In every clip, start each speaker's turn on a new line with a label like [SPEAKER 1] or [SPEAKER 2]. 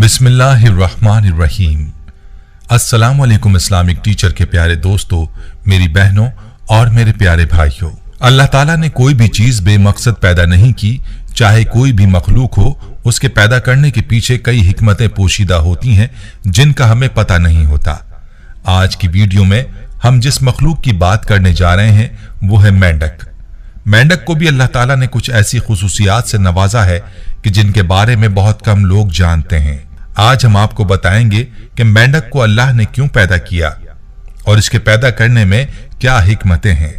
[SPEAKER 1] बिस्मिल्लाहिर्रहमानिर्रहीम। अस्सलामु अलैकुम इस्लामिक टीचर के प्यारे दोस्तों, मेरी बहनों और मेरे प्यारे भाइयों, अल्लाह ताला ने कोई भी चीज बेमकसद पैदा नहीं की। चाहे कोई भी मखलूक हो, उसके पैदा करने के पीछे कई हिकमतें पोशीदा होती हैं जिनका हमें पता नहीं होता। आज की वीडियो में हम जिस मखलूक की बात करने जा रहे हैं वो है मेंढक। मेंढक को भी अल्लाह ताला ने कुछ ऐसी खुसूसियात से नवाजा है कि जिनके बारे में बहुत कम लोग जानते हैं। आज हम आपको बताएंगे कि मेंढक को अल्लाह ने क्यों पैदा किया और इसके पैदा करने में क्या हिकमतें हैं।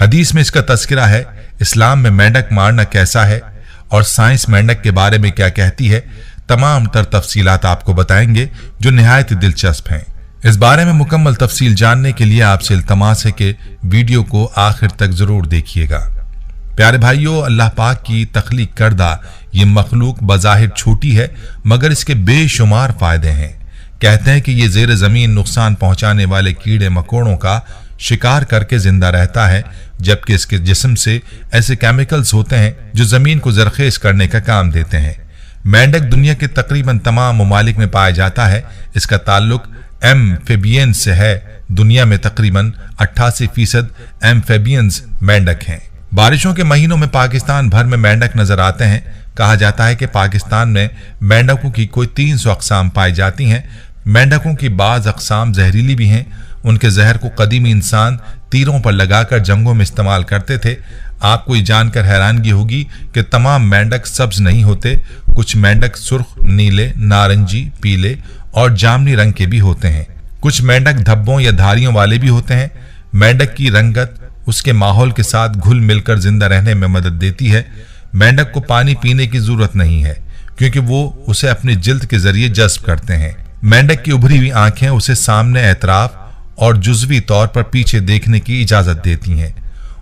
[SPEAKER 1] हदीस में इसका तज़किरा है, इस्लाम में मेंढक मारना कैसा है और साइंस मेंढक के बारे में क्या कहती है। तमाम तर तफसीलात आपको बताएंगे जो निहायत दिलचस्प हैं। इस बारे में मुकम्मल तफसील जानने के लिए आपसे इल्तमास है कि वीडियो को आखिर तक जरूर देखिएगा। प्यारे भाइयों, अल्लाह पाक की तख्लीक करदा ये मखलूक बज़ाहिर छोटी है मगर इसके बेशुमार फायदे हैं। कहते हैं कि ये ज़ेर ज़मीन नुकसान पहुंचाने वाले कीड़े मकोड़ों का शिकार करके जिंदा रहता है, जबकि इसके जिस्म से ऐसे केमिकल्स होते हैं जो ज़मीन को जरखेज करने का काम देते हैं। मेंढक दुनिया के तकरीबन तमाम ममालिक में पाया जाता है। इसका ताल्लुक एम्फेबियंस से है। दुनिया में तकरीबन 88% एम्फेबियंस मेंढक हैं। बारिशों के महीनों में पाकिस्तान भर में मेंढक नजर आते हैं। कहा जाता है कि पाकिस्तान में मेंढकों की कोई 300 अक़साम पाई जाती हैं। मेंढकों की बाज़ अक़साम जहरीली भी हैं। उनके जहर को कदीमी इंसान तीरों पर लगाकर जंगों में इस्तेमाल करते थे। आपको ये जानकर हैरानगी होगी कि तमाम मेंढक सब्ज नहीं होते। कुछ मेंढक सुर्ख, नीले, नारंगी, पीले और जामनी रंग के भी होते हैं। कुछ मेंढक धब्बों या धारियों वाले भी होते हैं। मेंढक की रंगत उसके माहौल के साथ घुल मिलकर जिंदा रहने में मदद देती है। मेंढक को पानी पीने की जरूरत नहीं है क्योंकि वो उसे अपनी जिल्द के जरिए जज्ब करते हैं। मेंढक की उभरी हुई आंखें उसे सामने, एतराफ और जुज़वी तौर पर पीछे देखने की इजाजत देती हैं।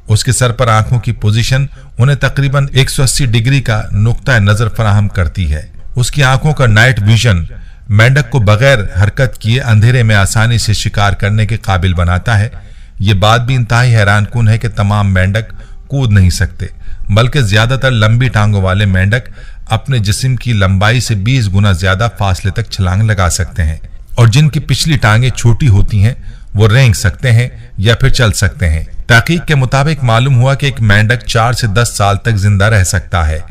[SPEAKER 1] उसके सर पर आंखों की पोजीशन उन्हें तकरीबन 180 डिग्री का नुक्ता नजर फराहम करती है। उसकी आंखों का नाइट विजन मेंढक को बगैर हरकत किए अंधेरे में आसानी से शिकार करने के काबिल बनाता है। ये बात भी इंतहाई हैरानकुन है कि तमाम मेंढक कूद नहीं सकते, बल्कि ज्यादातर लंबी टांगों वाले मेंढक अपने जिस्म की लंबाई से 20 गुना ज्यादा फासले तक छलांग लगा सकते हैं और जिनकी पिछली टांगें छोटी होती हैं वो रेंग सकते हैं या फिर चल सकते हैं। तहकीक के मुताबिक मालूम हुआ कि एक मेंढक 4 से 10 साल तक जिंदा रह सकता है।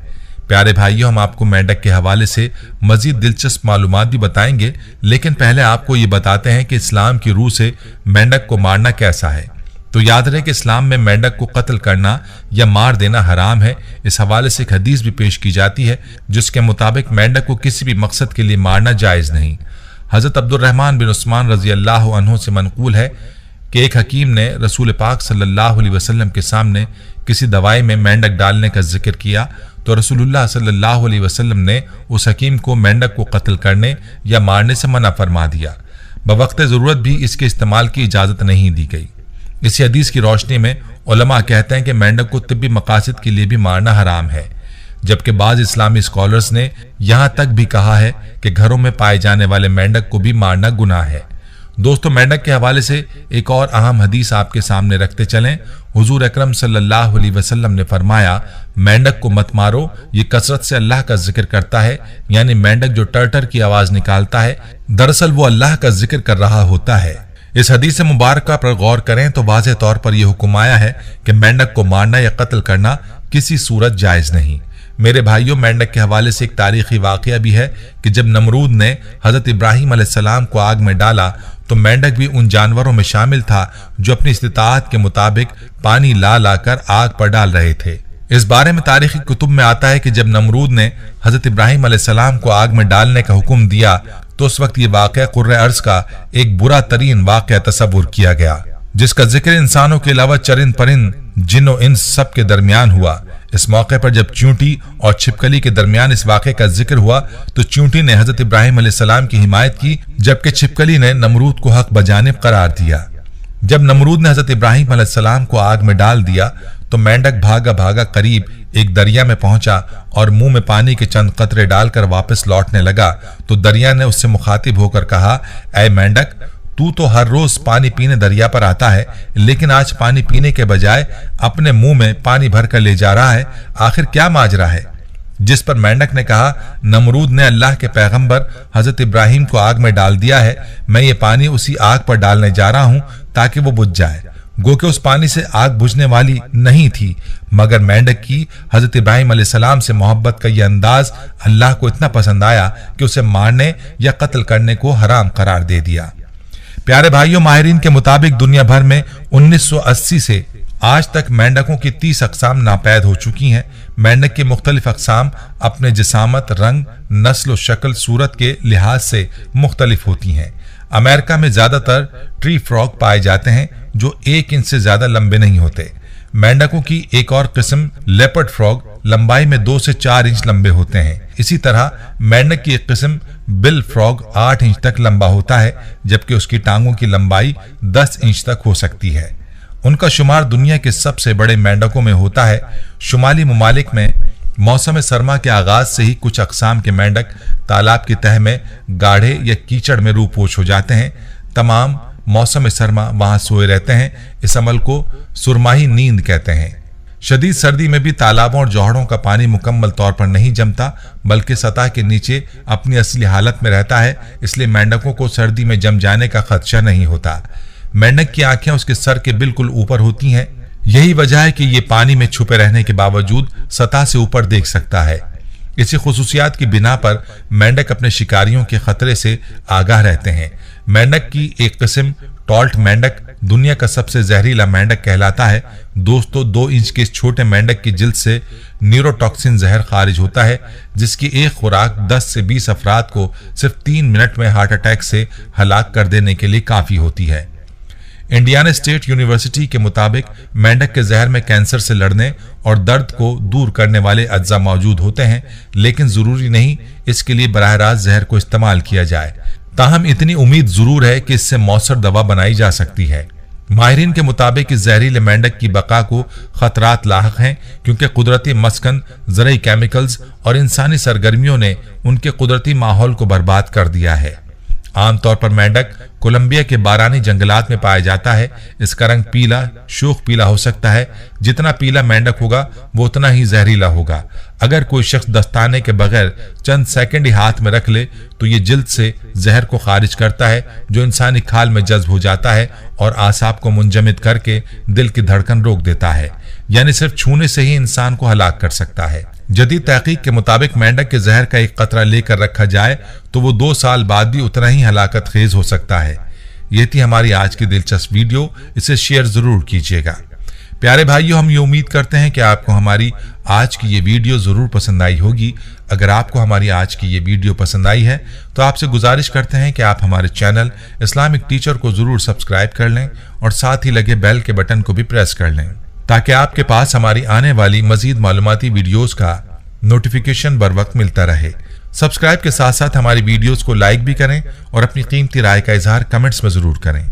[SPEAKER 1] प्यारे भाइयों, हम आपको मेंढक के हवाले से मजीद दिलचस्प मालूमात भी बताएंगे, लेकिन पहले आपको ये बताते हैं कि इस्लाम की रूह से मेंढक को मारना कैसा है। तो याद रहे कि इस्लाम में मेंढक को कत्ल करना या मार देना हराम है। इस हवाले से एक हदीस भी पेश की जाती है जिसके मुताबिक मेंढक को किसी भी मकसद के लिए मारना जायज नहीं। हजरत अब्दुर्रहमान बिन उस्मान रजी अल्लाह अन्हु से मनकूल है कि एक हकीम ने रसूल पाक सल्लल्लाहु अलैहि वसल्लम के सामने किसी दवाई में मेंढक डालने का जिक्र किया तो रसूलुल्लाह सल्लल्लाहु अलैहि वसल्लम ने उस हकीम को मेंढक को कत्ल करने या मारने से मना फरमा दिया। बवक्त ज़रूरत भी इसके इस्तेमाल की इजाज़त नहीं दी गई। इसी हदीस की रोशनी में उलमा कहते हैं कि मेंढक को तिब्बी मकासद के लिए भी मारना हराम है, जबकि बाज़ इस्लामी स्कॉलर्स ने यहाँ तक भी कहा है कि घरों में पाए जाने वाले मेंढक को भी मारना गुनाह है। दोस्तों, मेंढक के हवाले से एक और अहम हदीस आपके सामने रखते चलें। हुजूर अकरम सल्लल्लाहु अलैहि वसल्लम ने फरमाया, मेंढक को मत मारो, ये कसरत से अल्लाह का जिक्र करता है। यानी मेंढक जो टर की आवाज निकालता है, दरअसल वो अल्लाह का जिक्र कर रहा होता है। इस हदीस मुबारक पर गौर करें तो वाज़ेह तौर पर यह हुक्म आया है कि मेंढक को मारना या कत्ल करना किसी सूरत जायज नहीं। मेरे भाइयों, मेंढक के हवाले से एक तारीखी वाकया भी है कि जब नमरूद ने हजरत इब्राहिम अलैहिस्सलाम को आग में डाला तो मेंढक भी उन जानवरों में शामिल था जो अपनी इस्तिताअत के मुताबिक पानी ला लाकर आग पर डाल रहे थे। इस बारे में तारीखी कुतुब में आता है कि जब नमरूद ने हजरत इब्राहिम अलैहिस्सलाम को आग में डालने का हुक्म दिया तो उस वक्त ये वाकया कुर्रे अर्ज का एक बुरा तरीन वाकया तस्वुर किया गया, जिसका जिक्र इंसानों के अलावा चरिंद परिंद, जिन्नो इंस सब के दरमियान हुआ। इस मौके पर जब चींटी और छिपकली के दरमियान इस वाक़े का जिक्र हुआ तो चींटी ने हजरत इब्राहिम अलैहिस्सलाम की हिमायत की, जबकि छिपकली ने नमरूद को हक बजानिब करार दिया। जब नमरूद ने हजरत इब्राहिम अलैहिस्सलाम को आग में डाल दिया तो मेंढक भागा भागा करीब एक दरिया में पहुंचा और मुंह में पानी के चंद कतरे डालकर वापस लौटने लगा तो दरिया ने उससे मुखातिब होकर कहा, ऐ मेंढक, तू तो हर रोज पानी पीने दरिया पर आता है, लेकिन आज पानी पीने के बजाय अपने मुंह में पानी भर कर ले जा रहा है। आखिर क्या माजरा है? जिस पर मेंढक ने कहा, नमरूद ने अल्लाह के पैगंबर हजरत इब्राहिम को आग में डाल दिया है, मैं ये पानी उसी आग पर डालने जा रहा हूं ताकि वो बुझ जाए। गो के उस पानी से आग बुझने वाली नहीं थी, मगर मेंढक की हजरत इब्राहिम अलैहिस्सलाम से मोहब्बत का यह अंदाज अल्लाह को इतना पसंद आया कि उसे मारने या कत्ल करने को हराम करार दे दिया। प्यारे भाइयों, माहिरीन के मुताबिक दुनिया भर में 1980 से आज तक मेंढकों की 30 अक़साम नापैद हो चुकी हैं। मेंढक की मुख्तलिफ अक़साम अपने जिसामत, रंग, नस्ल और शक्ल सूरत के लिहाज से मुख्तलिफ होती हैं। अमेरिका में ज्यादातर ट्री फ्रॉग पाए जाते हैं जो 1 इंच से ज्यादा लंबे नहीं होते। मेंढकों की एक और किस्म लेपर्ड फ्रॉग लंबाई में 2 से 4 इंच लंबे होते हैं। इसी तरह मेंढक की एक किस्म बिल फ्रॉग 8 इंच तक लंबा होता है, जबकि उसकी टांगों की लंबाई 10 इंच तक हो सकती है। उनका शुमार दुनिया के सबसे बड़े मेंढकों में होता है। शुमाली ममालिक में मौसम सरमा के आगाज से ही कुछ अक़साम के मेंढक तालाब की तह में गाढ़े या कीचड़ में रूपोश हो जाते हैं। तमाम मौसम सरमा वहां सोए रहते हैं। इस अमल को सुरमाही नींद कहते हैं। शदीद सर्दी में भी तालाबों और जौहड़ों का पानी मुकम्मल तौर पर नहीं जमता, बल्कि सतह के नीचे अपनी असली हालत में रहता है, इसलिए मेंढकों को सर्दी में जम जाने का खदशा नहीं होता। मेंढक की आंखें उसके सर के बिल्कुल ऊपर होती हैं। यही वजह है कि ये पानी में छुपे रहने के बावजूद सतह से ऊपर देख सकता है। इसी खुसूसियात की बिना पर मेंढक अपने शिकारियों के खतरे से आगाह रहते हैं। मेंढक की एक किस्म टॉल्ट मेंढक दुनिया का सबसे जहरीला मेंढक कहलाता है। दोस्तों, 2 इंच के इस छोटे मेंढक की जिल्द से न्यूरोटॉक्सिन जहर खारिज होता है, जिसकी एक खुराक 10 से 20 अफराद को सिर्फ 3 मिनट में हार्ट अटैक से हलाक कर देने के लिए काफी होती है। इंडियाना स्टेट यूनिवर्सिटी के मुताबिक मेंढक के जहर में कैंसर से लड़ने और दर्द को दूर करने वाले अज्जा मौजूद होते हैं, लेकिन जरूरी नहीं इसके लिए बराह रास्त जहर को इस्तेमाल किया जाए। ताहम इतनी उम्मीद जरूर है कि इससे मौसर दवा बनाई जा सकती है। माहिरीन के मुताबिक इस जहरीले मेंढक की बका को खतरात लाहक हैं, क्योंकि कुदरती मस्कन, ज़रूरी केमिकल्स और इंसानी सरगर्मियों ने उनके कुदरती माहौल को बर्बाद कर दिया है। आमतौर पर मेंढक कोलंबिया के बारानी जंगलात में पाया जाता है। इसका रंग पीला, शोख पीला हो सकता है। जितना पीला मेंढक होगा वो उतना ही जहरीला होगा। अगर कोई शख्स दस्ताने के बगैर चंद सेकंड ही हाथ में रख ले तो ये जिल्द से जहर को खारिज करता है, जो इंसानी खाल में जज्ब हो जाता है और आसाब को मुंजमद करके दिल की धड़कन रोक देता है, यानी सिर्फ छूने से ही इंसान को हलाक कर सकता है। जदीद तहकीक के मुताबिक मेंढक के जहर का एक कतरा लेकर रखा जाए तो वो 2 साल बाद भी उतना ही हलाकत खेज हो सकता है। ये थी हमारी आज की दिलचस्प वीडियो, इसे शेयर जरूर कीजिएगा। प्यारे भाइयों, हम ये उम्मीद करते हैं कि आपको हमारी आज की ये वीडियो जरूर पसंद आई होगी। अगर आपको हमारी आज की ये वीडियो पसंद आई है तो आपसे गुजारिश करते हैं कि आप हमारे चैनल इस्लामिक टीचर को जरूर सब्सक्राइब कर लें और साथ ही लगे बेल के बटन को भी प्रेस कर लें, ताकि आपके पास हमारी आने वाली मजीद मालूमाती वीडियोस का नोटिफिकेशन बर वक्त मिलता रहे। सब्सक्राइब के साथ साथ हमारी वीडियोस को लाइक भी करें और अपनी कीमती राय का इजहार कमेंट्स में जरूर करें।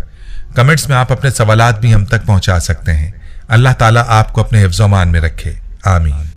[SPEAKER 1] कमेंट्स में आप अपने सवालात भी हम तक पहुंचा सकते हैं। अल्लाह ताला आपको अपने हिफ्ज़-ओ-मान में रखे। आमीन।